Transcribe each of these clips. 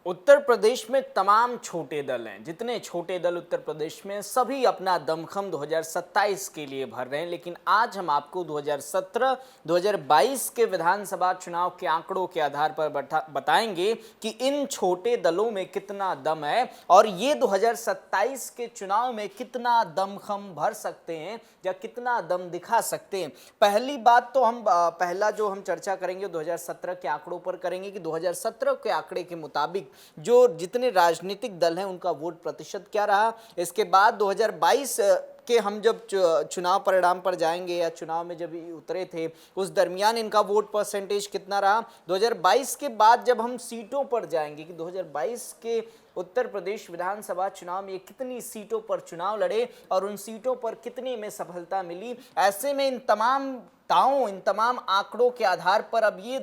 उत्तर प्रदेश में तमाम छोटे दल हैं। जितने छोटे दल उत्तर प्रदेश में, सभी अपना दमखम 2027 के लिए भर रहे हैं। लेकिन आज हम आपको 2017-2022 के विधानसभा चुनाव के आंकड़ों के आधार पर बताएंगे कि इन छोटे दलों में कितना दम है और ये 2027 के चुनाव में कितना दमखम भर सकते हैं या कितना दम दिखा सकते हैं। पहली बात तो पहला जो हम चर्चा करेंगे 2017 के आंकड़ों पर करेंगे कि 2017 के आंकड़े के मुताबिक जो जितने राजनीतिक दल हैं उनका वोट प्रतिशत क्या रहा। इसके बाद 2022 के हम जब चुनाव परिणाम पर जाएंगे या चुनाव में जब उतरे थे उस दरमियान इनका वोट परसेंटेज कितना रहा। 2022 के बाद जब हम सीटों पर जाएंगे कि 2022 के उत्तर प्रदेश विधानसभा चुनाव में कितनी सीटों पर चुनाव लड़े और उन सीटों पर कितने में सफलता मिली। ऐसे में इन तमाम आंकड़ों के आधार पर अब ये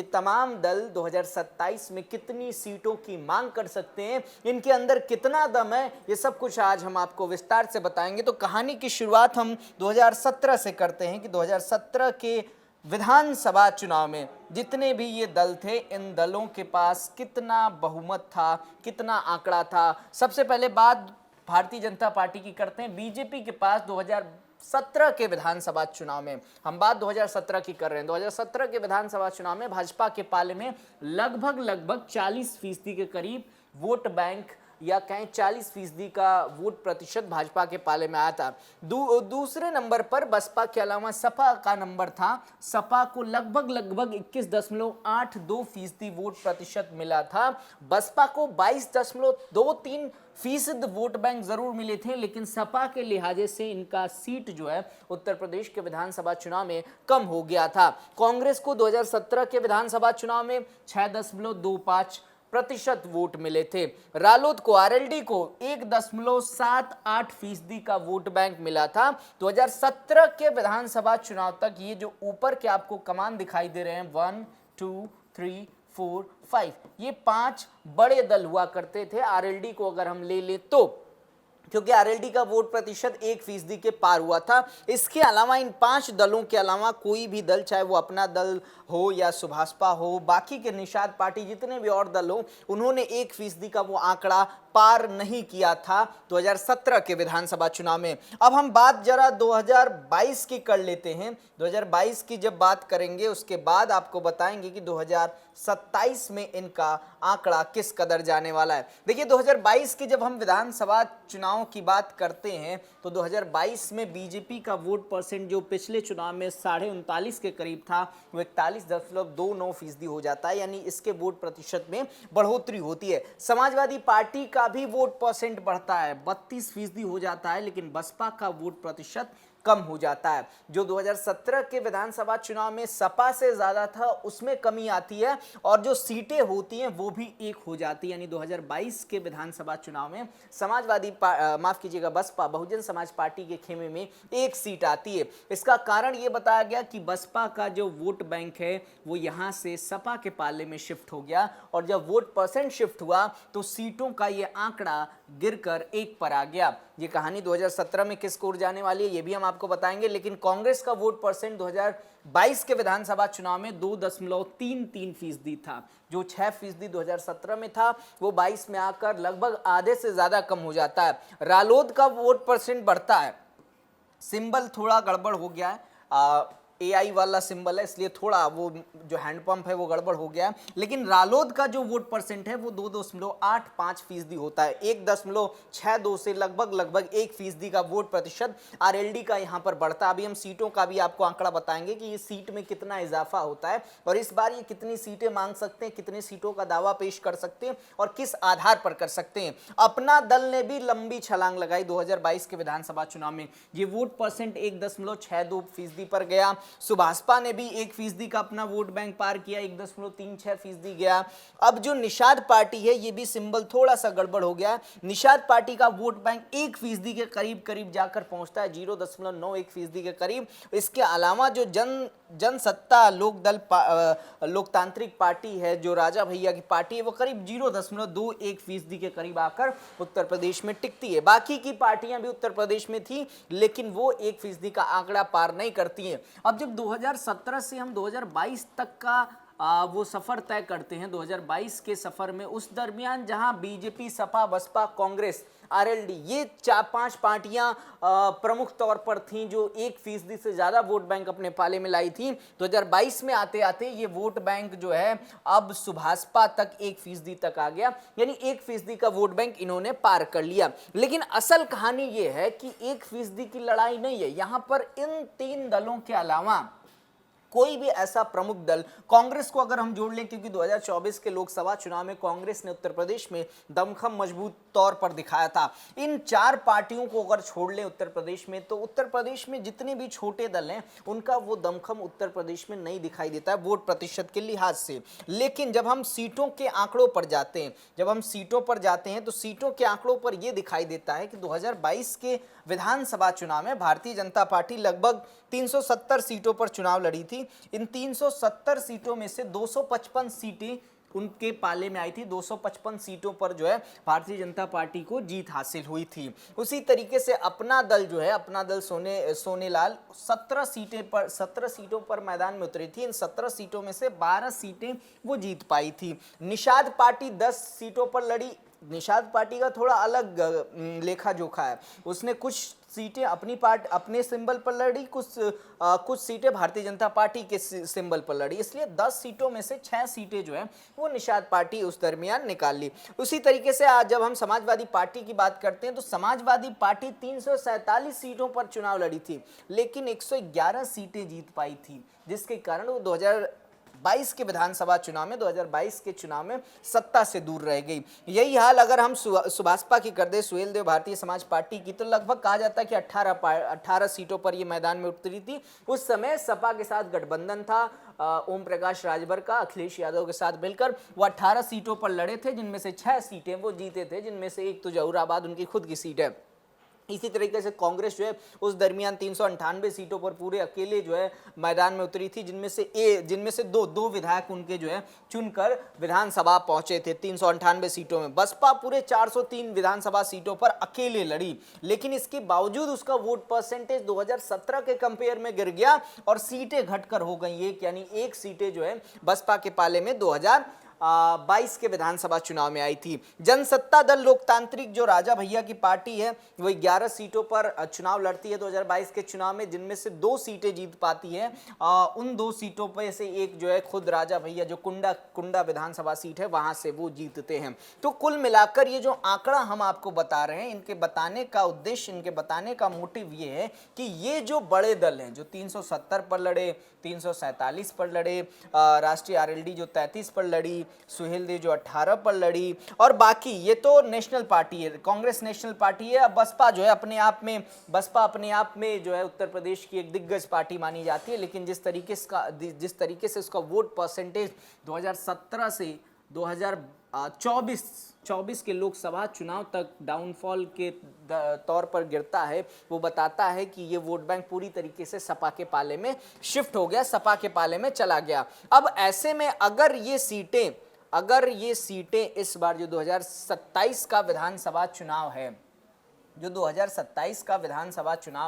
तमाम दल 2027 में कितनी सीटों की मांग कर सकते हैं, इनके अंदर कितना दम है, ये सब कुछ आज हम आपको विस्तार से बताएंगे। तो कहानी की शुरुआत हम 2017 से करते हैं कि 2017 के विधानसभा चुनाव में जितने भी ये दल थे, इन दलों के पास कितना बहुमत था, कितना आंकड़ा था। सबसे पहले बात भारतीय जनता पार्टी की करते हैं। बीजेपी के पास 2017 के विधानसभा चुनाव में, हम बात 2017 की कर रहे हैं, 2017 के विधानसभा चुनाव में भाजपा के पाले में लगभग 40% के करीब वोट बैंक या कहें 40% का वोट प्रतिशत भाजपा के पाले में आया था। दूसरे नंबर पर बसपा के अलावा सपा का नंबर था। सपा को लगभग 21.82% वोट प्रतिशत मिला था। बसपा को 22.23% वोट बैंक जरूर मिले थे, लेकिन सपा के लिहाजे से इनका सीट जो है उत्तर प्रदेश के विधानसभा चुनाव में कम हो गया था। कांग्रेस को 2017 के विधानसभा चुनाव में 6.25% वोट मिले थे। रालोद को, आरएलडी को 1.78% का वोट बैंक मिला था। 2017 के विधानसभा चुनाव तक ये जो ऊपर के आपको कमान दिखाई दे रहे हैं 1 2 3 4 5, ये 5 बड़े दल हुआ करते थे। आरएलडी को अगर हम ले तो, क्योंकि आरएलडी का वोट प्रतिशत 1% के पार हुआ था। इसके अलावा इन 5 दलों के अलावा कोई भी दल, चाहे वो अपना दल हो या सुभाषपा हो, बाकी के निषाद पार्टी, जितने भी और दल हो, उन्होंने 1% का वो आंकड़ा पार नहीं किया था 2017 के विधानसभा चुनाव में। अब हम बात जरा 2022 की कर लेते हैं। 2022 की जब बात करेंगे उसके बाद आपको बताएंगे कि 2027 में इनका आंकड़ा किस कदर जाने वाला है। देखिए 2022 की जब हम विधानसभा चुनाव की बात करते हैं तो 2022 में बीजेपी का वोट परसेंट जो पिछले चुनाव में 39.5 के करीब था, वो 41.29% हो जाता है, यानी इसके वोट प्रतिशत में बढ़ोतरी होती है। समाजवादी पार्टी का भी वोट परसेंट बढ़ता है, 32% हो जाता है, लेकिन बसपा का वोट प्रतिशत कम हो जाता है। जो 2017 के विधानसभा चुनाव में सपा से ज्यादा था उसमें कमी आती है और जो सीटें होती हैं वो भी एक हो जाती है। यानी 2022 के विधानसभा चुनाव में बसपा, बहुजन समाज पार्टी के खेमे में 1 सीट आती है। इसका कारण ये बताया गया कि बसपा का जो वोट बैंक है वो यहां से सपा के पाले में शिफ्ट हो गया और जब वोट परसेंट शिफ्ट हुआ तो सीटों का ये आंकड़ा गिरकर 1 पर आ गया। ये कहानी 2017 में किस ओर जाने वाली है ये भी हम आपको बताएंगे। लेकिन कांग्रेस का वोट परसेंट 2022 के विधानसभा चुनाव में 2.33% था। जो 6% 2017 में था वो 22 में आकर लगभग आधे से ज्यादा कम हो जाता है। रालोद का वोट परसेंट बढ़ता है, सिंबल थोड़ा गड़बड़ हो गया है, AI वाला सिंबल है इसलिए थोड़ा वो जो हैंडपंप है वो गड़बड़ हो गया है। लेकिन रालोद का जो वोट परसेंट है वो 2.85% होता है। 1.62 से लगभग 1% का वोट प्रतिशत आरएलडी का यहाँ पर बढ़ता है। अभी हम सीटों का भी आपको आंकड़ा बताएंगे कि ये सीट में कितना इजाफा होता है और इस बार ये कितनी सीटें मांग सकते हैं, कितनी सीटों का दावा पेश कर सकते हैं और किस आधार पर कर सकते हैं। अपना दल ने भी लंबी छलांग लगाई 2022 के विधानसभा चुनाव में। ये वोट परसेंट 1.62% पर गया। सुभाषपा ने भी 1% का अपना वोट बैंक पार किया, 1.36% गया। अब जो निषाद पार्टी है ये भी सिंबल थोड़ा सा गड़बड़ हो गया। निषाद पार्टी का वोट बैंक 1% के करीब जाकर पहुंचता है, 0.91% के करीब। इसके अलावा जो जनसत्ता लोकतांत्रिक पार्टी है, जो राजा भैया की पार्टी है, वो करीब 0.21% के करीब आकर उत्तर प्रदेश में टिकती है। बाकी की पार्टियां भी उत्तर प्रदेश में थी लेकिन वो 1% का आंकड़ा पार नहीं करती हैं। अब जब 2017 से हम 2022 तक का वो सफर तय करते हैं 2022 के सफर में। उस दरमियान जहां बीजेपी, सपा, बसपा, कांग्रेस, आरएलडी, ये 4-5 पार्टियां प्रमुख तौर पर थीं जो 1% से ज्यादा वोट बैंक अपने पाले में लाई थी। 2022 में आते आते ये वोट बैंक जो है अब सुभाषपा तक 1% तक आ गया, यानी 1% का वोट बैंक इन्होंने पार कर लिया। लेकिन असल कहानी ये है कि 1% की लड़ाई नहीं है यहां पर। इन 3 दलों के अलावा कोई भी ऐसा प्रमुख दल, कांग्रेस को अगर हम जोड़ लें, क्योंकि 2024 के लोकसभा चुनाव में कांग्रेस ने उत्तर प्रदेश में दमखम मजबूत तौर पर दिखाया था। इन 4 पार्टियों को अगर छोड़ लें उत्तर प्रदेश में, तो उत्तर प्रदेश में जितने भी छोटे दल हैं उनका वो दमखम उत्तर प्रदेश में नहीं दिखाई देता है वोट प्रतिशत के लिहाज से। लेकिन जब हम सीटों के आंकड़ों पर जाते हैं, तो सीटों के आंकड़ों पर यह दिखाई देता है कि 2022 के विधानसभा चुनाव में भारतीय जनता पार्टी लगभग 370 सीटों पर चुनाव लड़ी थी। इन 370 सीटों में से 255 सीटें उनके पाले में आई थी। 255 सीटों पर जो है भारतीय जनता पार्टी को जीत हासिल हुई थी। उसी तरीके से अपना दल सोनेलाल 17 सीटों पर मैदान में उतरी थी। इन 17 सीटों में से 12 सीटें वो जीत पाई थी। निषाद पार्टी 10 सीटों पर लड़ी। निषाद पार्टी का थोड़ा अलग लेखा जोखा है। उसने कुछ सीटें अपने सिंबल पर लड़ी, कुछ सीटें भारतीय जनता पार्टी के सिंबल पर लड़ी। इसलिए 10 सीटों में से 6 सीटें जो है वो निषाद पार्टी उस दरमियान निकाल ली। उसी तरीके से आज जब हम समाजवादी पार्टी की बात करते हैं, तो समाजवादी पार्टी 347 सीटों पर चुनाव लड़ी थी, लेकिन 111 सीटें जीत पाई थी, जिसके कारण वो 2022 के विधानसभा चुनाव में 2022 के चुनाव में सत्ता से दूर रह गई। यही हाल अगर हम सुभाषपा की कर दे, सुहेल देव भारतीय समाज पार्टी की, तो लगभग कहा जाता है कि 18 सीटों पर ये मैदान में उतरी थी। उस समय सपा के साथ गठबंधन था ओम प्रकाश राजभर का, अखिलेश यादव के साथ मिलकर वो 18 सीटों पर लड़े थे, जिनमें से 6 सीटें वो जीते थे, जिनमें से एक तो जहूराबाद उनकी खुद की सीट है। इसी तरीके से कांग्रेस जो है उस दरमियान 398 सीटों पर पूरे अकेले जो है मैदान में उतरी थी, जिनमें से दो विधायक उनके जो है चुनकर विधानसभा पहुंचे थे 398 सीटों में। बसपा पूरे 403 विधानसभा सीटों पर अकेले लड़ी, लेकिन इसके बावजूद उसका वोट परसेंटेज 2017 के कंपेयर में गिर गया और सीटें घटकर हो गई यानी एक सीटें जो है बसपा के पाले में 2022 के विधानसभा चुनाव में आई थी। जनसत्ता दल लोकतांत्रिक जो राजा भैया की पार्टी है, वो 11 सीटों पर चुनाव लड़ती है 2022 के चुनाव में, जिनमें से 2 सीटें जीत पाती है। उन 2 सीटों पर से एक जो है खुद राजा भैया जो कुंडा विधानसभा सीट है वहां से वो जीतते हैं। तो कुल मिलाकर ये जो आंकड़ा हम आपको बता रहे हैं, इनके बताने का उद्देश्य, इनके बताने का मोटिव ये है कि ये जो बड़े दल हैं जो 370 पर लड़े, 347 पर लड़े, राष्ट्रीय आरएलडी जो 33 पर लड़ी, सुहेल देव जो 18 पर लड़ी, और बाकी ये तो नेशनल पार्टी है, कांग्रेस नेशनल पार्टी है। अब बसपा जो है अपने आप में जो है उत्तर प्रदेश की एक दिग्गज पार्टी मानी जाती है, लेकिन जिस तरीके से उसका वोट परसेंटेज 2017 से 2024 के लोकसभा चुनाव तक डाउनफॉल के तौर पर गिरता है, वो बताता है कि ये वोट बैंक पूरी तरीके से सपा के पाले में शिफ्ट हो गया, सपा के पाले में चला गया। अब ऐसे में अगर ये सीटें इस बार जो 2027 का विधानसभा चुनाव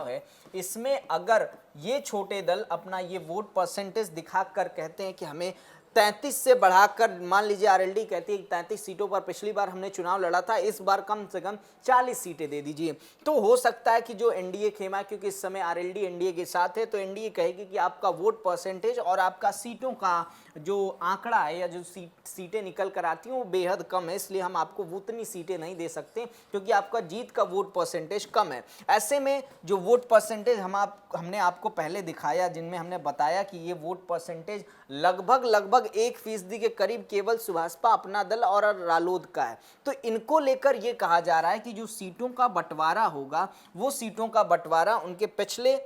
है, इसमें अगर ये छोटे दल अपना ये वोट परसेंटेज दिखाकर कहते हैं कि हमें 33 से बढ़ाकर, मान लीजिए आरएलडी कहती है कि 33 सीटों पर पिछली बार हमने चुनाव लड़ा था, इस बार कम से कम 40 सीटें दे दीजिए, तो हो सकता है कि जो एनडीए खेमा, क्योंकि इस समय आरएलडी एनडीए के साथ है, तो एनडीए कहेगी कि आपका वोट परसेंटेज और आपका सीटों का जो आंकड़ा है या जो सीटें निकल कर आती हैं वो बेहद कम है, इसलिए हम आपको उतनी सीटें नहीं दे सकते क्योंकि आपका जीत का वोट परसेंटेज कम है। ऐसे में जो वोट परसेंटेज हमने आपको पहले दिखाया, जिनमें हमने बताया कि ये वोट परसेंटेज लगभग 1% के करीब केवल सुभाषपा, अपना दल और रालोद का है। तो इनको लेकर ये कहा जा रहा है कि जो सीटों का बंटवारा होगा, वो सीटों का बंटवारा उनके पिछले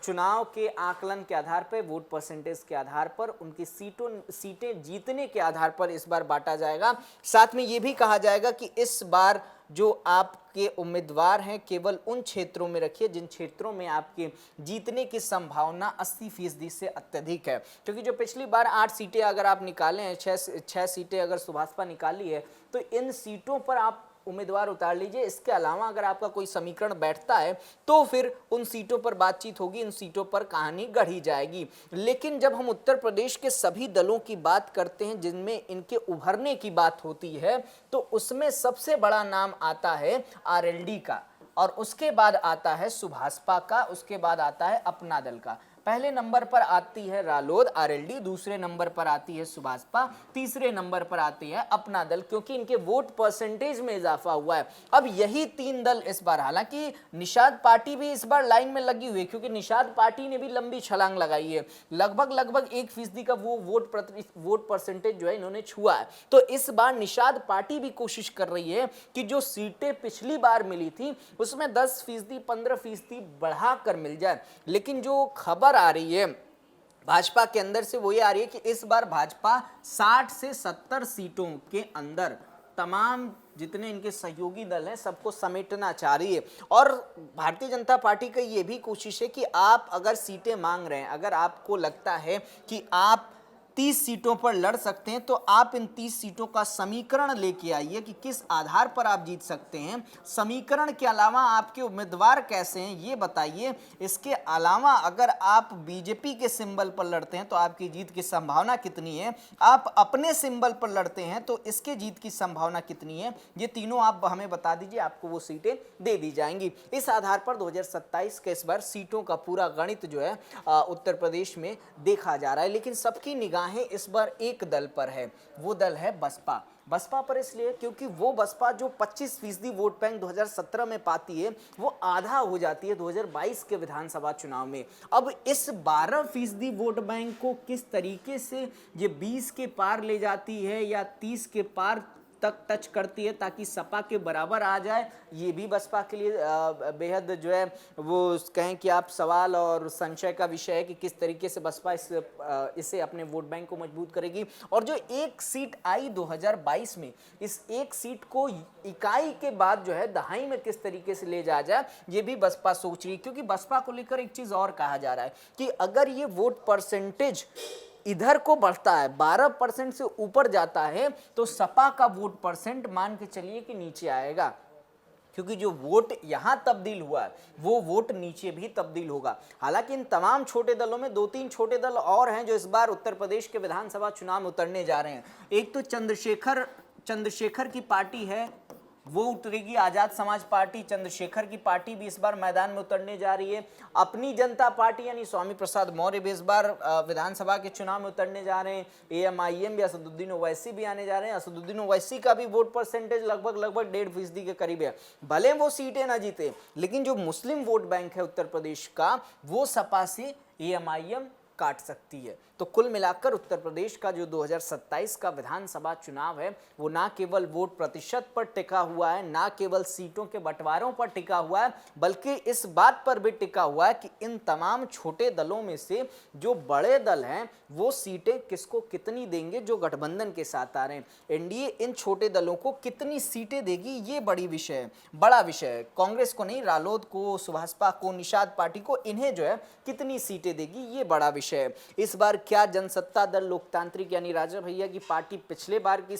चुनाव के आकलन के आधार पर, वोट परसेंटेज के आधार पर, उनकी सीटें जीतने के आधार पर इस बार बांटा जाएगा। साथ में ये भी कहा जाएगा कि इस बार जो आपके उम्मीदवार हैं केवल उन क्षेत्रों में रखिए जिन क्षेत्रों में आपके जीतने की संभावना 80% से अत्यधिक है, क्योंकि जो पिछली बार 8 सीटें अगर आप निकालें हैं, 6 सीटें अगर सुभाषपा निकाली है, तो इन सीटों पर आप उम्मीदवार उतार लीजिए, इसके अलावा अगर आपका कोई समीकरण बैठता है तो फिर उन सीटों पर बातचीत होगी, उन सीटों पर कहानी गढ़ी जाएगी। लेकिन जब हम उत्तर प्रदेश के सभी दलों की बात करते हैं जिनमें इनके उभरने की बात होती है, तो उसमें सबसे बड़ा नाम आता है आरएलडी का, और उसके बाद आता है सुभाषपा का, उसके बाद आता है अपना दल का। पहले नंबर पर आती है रालोद आरएलडी, दूसरे नंबर पर आती है सुभाषपा, तीसरे नंबर पर आती है अपना दल, क्योंकि इनके वोट परसेंटेज में इजाफा हुआ है। अब यही तीन दल इस बार, हालांकि निषाद पार्टी भी इस बार लाइन में लगी हुई है, क्योंकि निषाद पार्टी ने भी लंबी छलांग लगाई है, लगभग 1% का वो वोट परसेंटेज जो है इन्होंने छुआ है। तो इस बार निषाद पार्टी भी कोशिश कर रही है कि जो सीटें पिछली बार मिली थी उसमें 10%, 15% बढ़ा कर मिल जाए। लेकिन जो खबर आ रही है भाजपा के अंदर से वो ये आ रही है कि इस बार भाजपा 60 से 70 सीटों के अंदर तमाम जितने इनके सहयोगी दल हैं सबको समेटना चाह रही है। और भारतीय जनता पार्टी का ये भी कोशिश है कि आप अगर सीटें मांग रहे हैं, अगर आपको लगता है कि आप 30 सीटों पर लड़ सकते हैं, तो आप इन 30 सीटों का समीकरण लेके आइए कि किस आधार पर आप जीत सकते हैं। समीकरण के अलावा आपके उम्मीदवार कैसे हैं ये बताइए। इसके अलावा अगर आप बीजेपी के सिंबल पर लड़ते हैं तो आपकी जीत की संभावना कितनी है, आप अपने सिंबल पर लड़ते हैं तो इसके जीत की संभावना कितनी है, ये तीनों आप हमें बता दीजिए, आपको वो सीटें दे दी जाएंगी। इस आधार पर 2027 के इस बार सीटों का पूरा गणित जो है उत्तर प्रदेश में देखा जा रहा है। लेकिन सबकी निगाहें इस बार एक दल पर है, वो दल है बसपा। बसपा पर इसलिए क्योंकि वो बसपा जो 25% वोट बैंक 2017 में पाती है वो आधा हो जाती है 2022 के विधानसभा चुनाव में। अब इस 12% वोट बैंक को किस तरीके से ये 20 के पार ले जाती है या 30 के पार तक टच करती है ताकि सपा के बराबर आ जाए, ये भी बसपा के लिए बेहद जो है वो कहें कि आप सवाल और संशय का विषय है कि किस तरीके से बसपा इसे अपने वोट बैंक को मजबूत करेगी। और जो एक सीट आई 2022 में, इस एक सीट को इकाई के बाद जो है दहाई में किस तरीके से ले जाया जाए, ये भी बसपा सोच रही है। क्योंकि बसपा को लेकर एक चीज और कहा जा रहा है कि अगर ये वोट परसेंटेज इधर को बढ़ता है, 12% से ऊपर जाता है, तो सपा का वोट परसेंट मान के चलिए कि नीचे आएगा, क्योंकि जो वोट यहां तब्दील हुआ है वो वोट नीचे भी तब्दील होगा। हालांकि इन तमाम छोटे दलों में 2-3 छोटे दल और हैं जो इस बार उत्तर प्रदेश के विधानसभा चुनाव में उतरने जा रहे हैं। एक तो चंद्रशेखर की पार्टी है, वो उतरेगी। आजाद समाज पार्टी, चंद्रशेखर की पार्टी भी इस बार मैदान में उतरने जा रही है। अपनी जनता पार्टी यानी स्वामी प्रसाद मौर्य भी इस बार विधानसभा के चुनाव में उतरने जा रहे हैं। एएमआईएम भी, असदुद्दीन ओवैसी भी आने जा रहे हैं। असदुद्दीन ओवैसी का भी वोट परसेंटेज लगभग 1.5% के करीब है। भले वो सीटें ना जीते, लेकिन जो मुस्लिम वोट बैंक है उत्तर प्रदेश का, वो सपा से एएमआईएम काट सकती है। तो कुल मिलाकर उत्तर प्रदेश का जो 2027 का विधानसभा चुनाव है वो ना केवल वोट प्रतिशत पर टिका हुआ है, ना केवल सीटों के बंटवारों पर टिका हुआ है, बल्कि इस बात पर भी टिका हुआ है कि इन तमाम छोटे दलों में से जो बड़े दल हैं वो सीटें किसको कितनी देंगे, जो गठबंधन के साथ आ रहे हैं। एनडीए इन छोटे दलों को कितनी सीटें देगी, ये बड़ा विषय है। कांग्रेस को नहीं, रालोद को, सुभाषपा को, निषाद पार्टी को, इन्हें जो है कितनी सीटें देगी, ये बड़ा विषय है। इस बार क्या जनसत्ता दल लोकतांत्रिक यानी राजा भैया की पार्टी पिछले बार की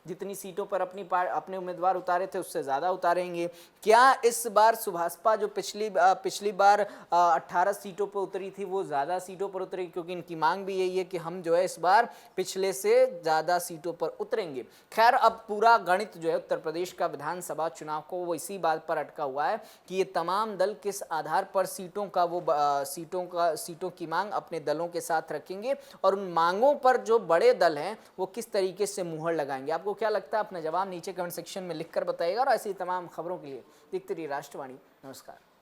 जितनी सीटों पर अपने उम्मीदवार उतारे थे उससे ज्यादा उतारेंगे? क्या इस बार सुभाषपा जो पिछली बार 18 सीटों पर उतरी थी वो ज्यादा सीटों पर उतरेगी? क्योंकि इनकी मांग भी यही है कि हम जो है इस बार पिछले से ज्यादा सीटों पर उतरेंगे। खैर, अब पूरा गणित जो है उत्तर प्रदेश का विधानसभा चुनाव को वो इसी बात पर अटका हुआ है कि ये तमाम दल किस आधार पर सीटों की मांग अपने दलों के साथ रखेंगे और उन मांगों पर जो बड़े दल हैं वो किस तरीके से मुहर लगाएंगे। आपको क्या लगता है? अपना जवाब नीचे कमेंट सेक्शन में लिखकर बताइएगा और ऐसी तमाम खबरों के लिए देखते रहिए राष्ट्रवाणी। नमस्कार।